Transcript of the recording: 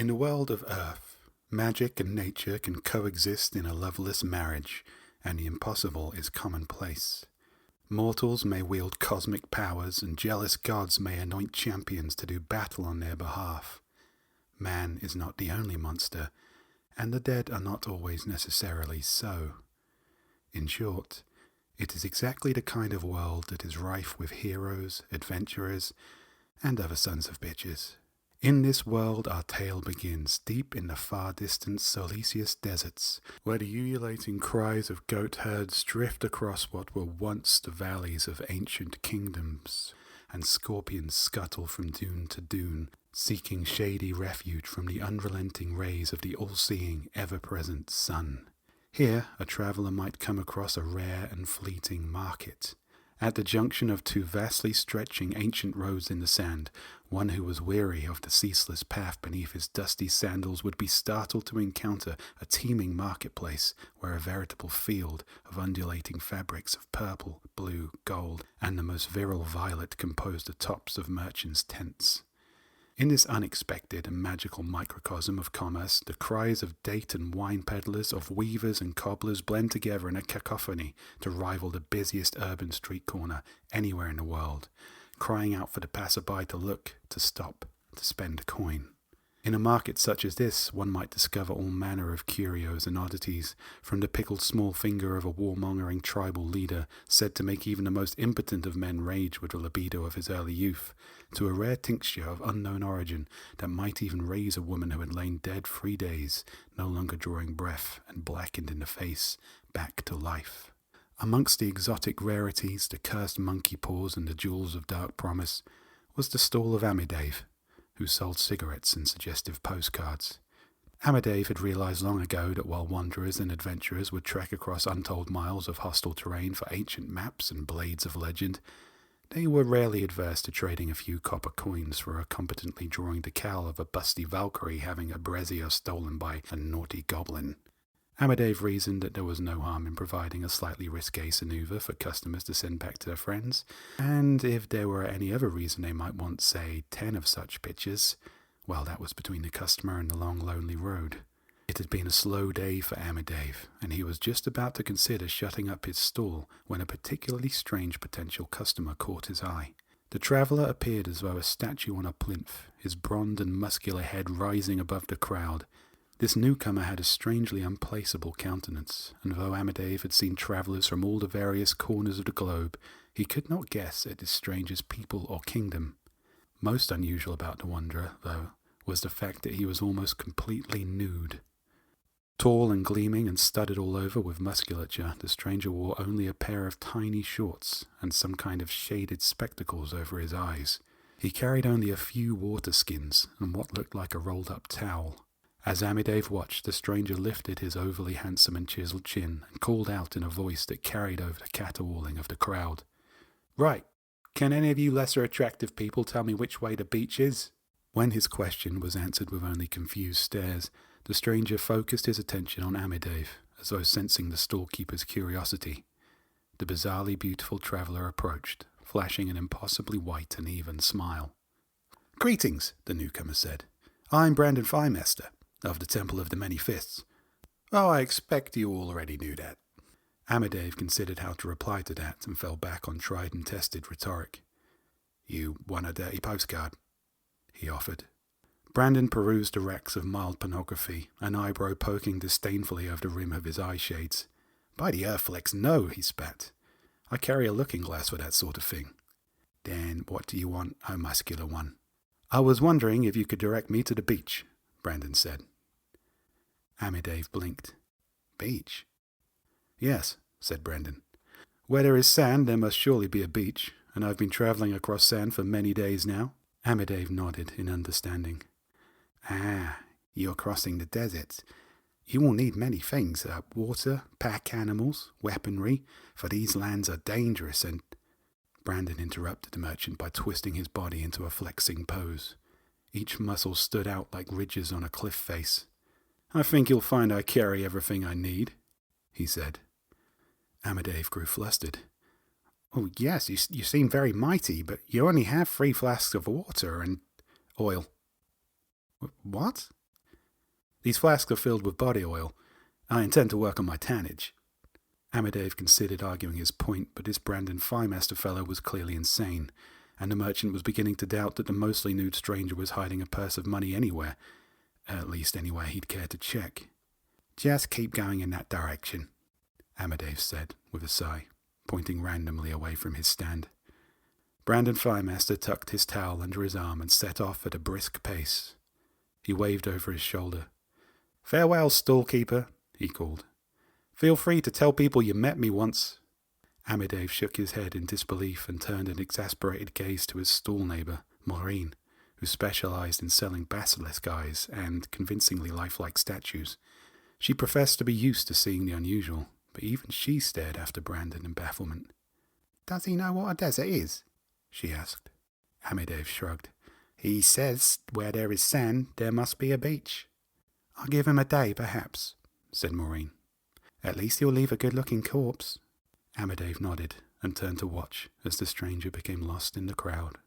In the world of Earth, magic and nature can coexist in a loveless marriage, and the impossible is commonplace. Mortals may wield cosmic powers, and jealous gods may anoint champions to do battle on their behalf. Man is not the only monster, and the dead are not always necessarily so. In short, it is exactly the kind of world that is rife with heroes, adventurers, and other sons of bitches. In this world our tale begins, deep in the far-distant Silesius deserts, where the ululating cries of goat herds drift across what were once the valleys of ancient kingdoms, and scorpions scuttle from dune to dune, seeking shady refuge from the unrelenting rays of the all-seeing, ever-present sun. Here a traveller might come across a rare and fleeting market. At the junction of two vastly stretching ancient roads in the sand, one who was weary of the ceaseless path beneath his dusty sandals would be startled to encounter a teeming marketplace where a veritable field of undulating fabrics of purple, blue, gold, and the most virile violet composed the tops of merchants' tents. In this unexpected and magical microcosm of commerce, the cries of date and wine peddlers, of weavers and cobblers blend together in a cacophony to rival the busiest urban street corner anywhere in the world, crying out for the passerby to look, to stop, to spend a coin. In a market such as this, one might discover all manner of curios and oddities, from the pickled small finger of a warmongering tribal leader said to make even the most impotent of men rage with the libido of his early youth, to a rare tincture of unknown origin that might even raise a woman who had lain dead 3 days, no longer drawing breath and blackened in the face, back to life. Amongst the exotic rarities, the cursed monkey paws and the jewels of dark promise, was the stall of Amidave, who sold cigarettes and suggestive postcards. Amidave had realized long ago that while wanderers and adventurers would trek across untold miles of hostile terrain for ancient maps and blades of legend, they were rarely adverse to trading a few copper coins for a competently drawing decal of a busty Valkyrie having a brazier stolen by a naughty goblin. Amidave reasoned that there was no harm in providing a slightly risque maneuver for customers to send back to their friends, and if there were any other reason they might want, say, 10 of such pictures, well, that was between the customer and the long, lonely road. It had been a slow day for Amidave, and he was just about to consider shutting up his stall when a particularly strange potential customer caught his eye. The traveller appeared as though a statue on a plinth, his bronzed and muscular head rising above the crowd. This newcomer had a strangely unplaceable countenance, and though Amidave had seen travellers from all the various corners of the globe, he could not guess at this stranger's people or kingdom. Most unusual about the wanderer, though, was the fact that he was almost completely nude. Tall and gleaming and studded all over with musculature, the stranger wore only a pair of tiny shorts and some kind of shaded spectacles over his eyes. He carried only a few water skins and what looked like a rolled-up towel. As Amidave watched, the stranger lifted his overly handsome and chiseled chin and called out in a voice that carried over the caterwauling of the crowd. "Right, can any of you lesser attractive people tell me which way the beach is?" When his question was answered with only confused stares, the stranger focused his attention on Amidave, as though sensing the storekeeper's curiosity. The bizarrely beautiful traveller approached, flashing an impossibly white and even smile. "Greetings," the newcomer said. "I'm Brandon Thighmaster, of the Temple of the Many Fists." "Oh, I expect you already knew that." Amidave considered how to reply to that and fell back on tried-and-tested rhetoric. "You want a dirty postcard?" he offered. Brandon perused the racks of mild pornography, an eyebrow poking disdainfully over the rim of his eye shades. "By the Earthflex, no," he spat. "I carry a looking-glass for that sort of thing." "Then what do you want, oh muscular one?" "I was wondering if you could direct me to the beach," Brandon said. Amidave blinked. "Beach?" "Yes," said Brandon. "Where there is sand, there must surely be a beach, and I've been travelling across sand for many days now." Amidave nodded in understanding. "Ah, you're crossing the desert. You will need many things, water, pack animals, weaponry, for these lands are dangerous and—" Brandon interrupted the merchant by twisting his body into a flexing pose. Each muscle stood out like ridges on a cliff face. "I think you'll find I carry everything I need," he said. Amidave grew flustered. "Oh, yes, you seem very mighty, but you only have 3 flasks of water and oil." "What?" These flasks are filled with body oil. I intend to work on my tannage." Amadev considered arguing his point, but this Brandon Thighmaster fellow was clearly insane, and the merchant was beginning to doubt that the mostly nude stranger was hiding a purse of money anywhere, at least anywhere he'd care to check. "Just keep going in that direction," Amadev said, with a sigh, pointing randomly away from his stand. Brandon Thighmaster tucked his towel under his arm and set off at a brisk pace. He waved over his shoulder. "Farewell, storekeeper," he called. "Feel free to tell people you met me once." Amadev shook his head in disbelief and turned an exasperated gaze to his stall neighbour, Maureen, who specialised in selling basilisk eyes and convincingly lifelike statues. She professed to be used to seeing the unusual, but even she stared after Brandon in bafflement. "Does he know what a desert is?" she asked. Amadev shrugged. "He says where there is sand, there must be a beach." "I'll give him a day, perhaps," said Maureen. "At least he'll leave a good-looking corpse." Amadev nodded and turned to watch as the stranger became lost in the crowd.